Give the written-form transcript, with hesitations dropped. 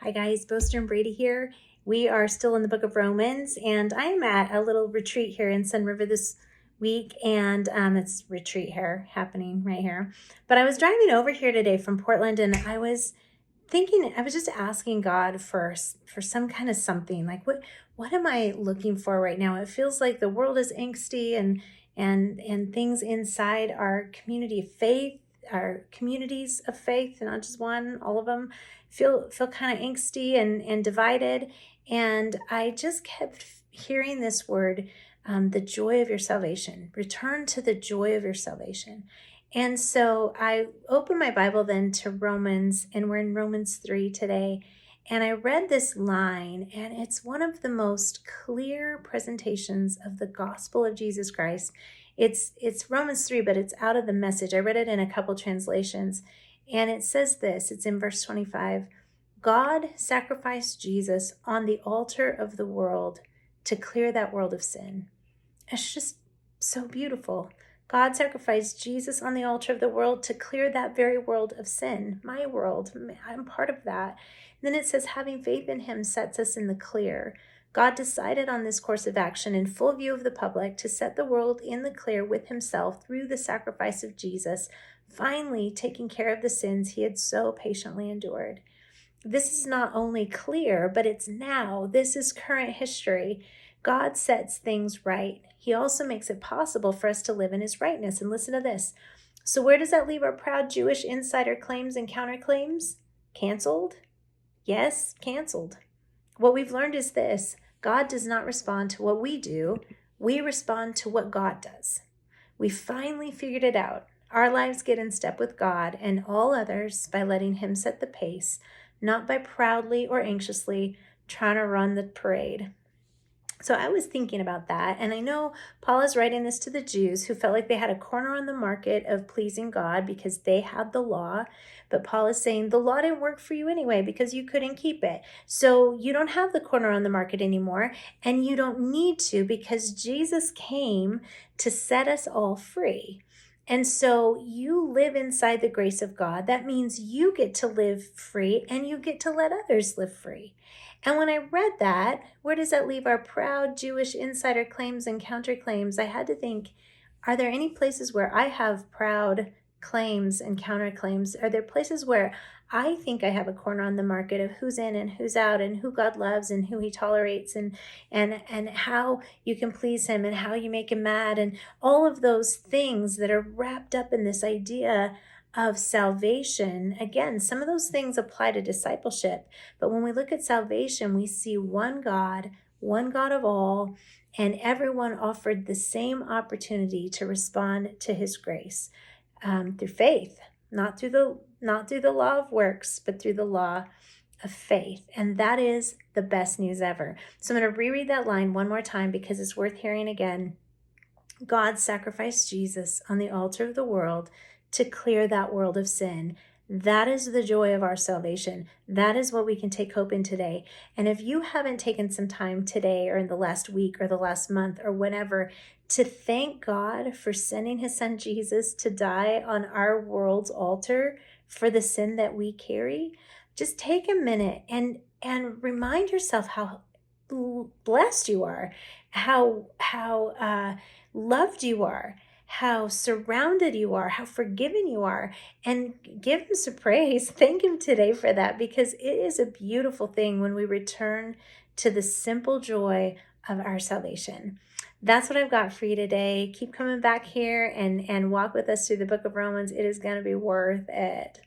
Hi guys, Stern-Brady here. We are still in the book of Romans, and I am at a little retreat here in Sun River this week, and it's retreat here happening right here. But I was driving over here today from Portland, and I was thinking, I was just asking God for some kind of something. Like what am I looking for right now? It feels like the world is angsty, and things inside our community of faith, our communities of faith, not just one, all of them feel kind of angsty and divided. And I just kept hearing this word, the joy of your salvation. Return to the joy of your salvation. And so I opened my Bible then to Romans, and we're in Romans 3 today. And I read this line, and it's one of the most clear presentations of the gospel of Jesus Christ. It's Romans 3, but it's out of the Message. I read it in a couple translations, and it says this. It's in verse 25. God sacrificed Jesus on the altar of the world to clear that world of sin. It's just so beautiful. God sacrificed Jesus on the altar of the world to clear that very world of sin, my world. I'm part of that. And then it says, having faith in him sets us in the clear. God decided on this course of action in full view of the public to set the world in the clear with himself through the sacrifice of Jesus, finally taking care of the sins he had so patiently endured. This is not only clear, but it's now. This is current history. God sets things right. He also makes it possible for us to live in his rightness. And listen to this. So where does that leave our proud Jewish insider claims and counterclaims? Canceled? Yes, canceled. What we've learned is this. God does not respond to what we do. We respond to what God does. We finally figured it out. Our lives get in step with God and all others by letting him set the pace, not by proudly or anxiously trying to run the parade. So I was thinking about that, and I know Paul is writing this to the Jews who felt like they had a corner on the market of pleasing God because they had the law, but Paul is saying the law didn't work for you anyway because you couldn't keep it. So you don't have the corner on the market anymore, and you don't need to because Jesus came to set us all free. And so you live inside the grace of God. That means you get to live free and you get to let others live free. And when I read that, where does that leave our proud Jewish insider claims and counterclaims? I had to think, are there any places where I have proud claims and counterclaims? Are there places where I think I have a corner on the market of who's in and who's out and who God loves and who he tolerates and how you can please him and how you make him mad and all of those things that are wrapped up in this idea of salvation? Again, some of those things apply to discipleship, but when we look at salvation, we see one God of all, and everyone offered the same opportunity to respond to his grace through faith, not through the law of works, but through the law of faith. And that is the best news ever. So I'm going to reread that line one more time because it's worth hearing again. God sacrificed Jesus on the altar of the world to clear that world of sin. That is the joy of our salvation. That is what we can take hope in today. And if you haven't taken some time today or in the last week or the last month or whenever to thank God for sending his son Jesus to die on our world's altar for the sin that we carry, just take a minute and remind yourself how blessed you are, how loved you are, how surrounded you are, how forgiven you are, and give him some praise. Thank him today for that, because it is a beautiful thing when we return to the simple joy of our salvation. That's what I've got for you today. Keep coming back here and walk with us through the book of Romans. It is going to be worth it.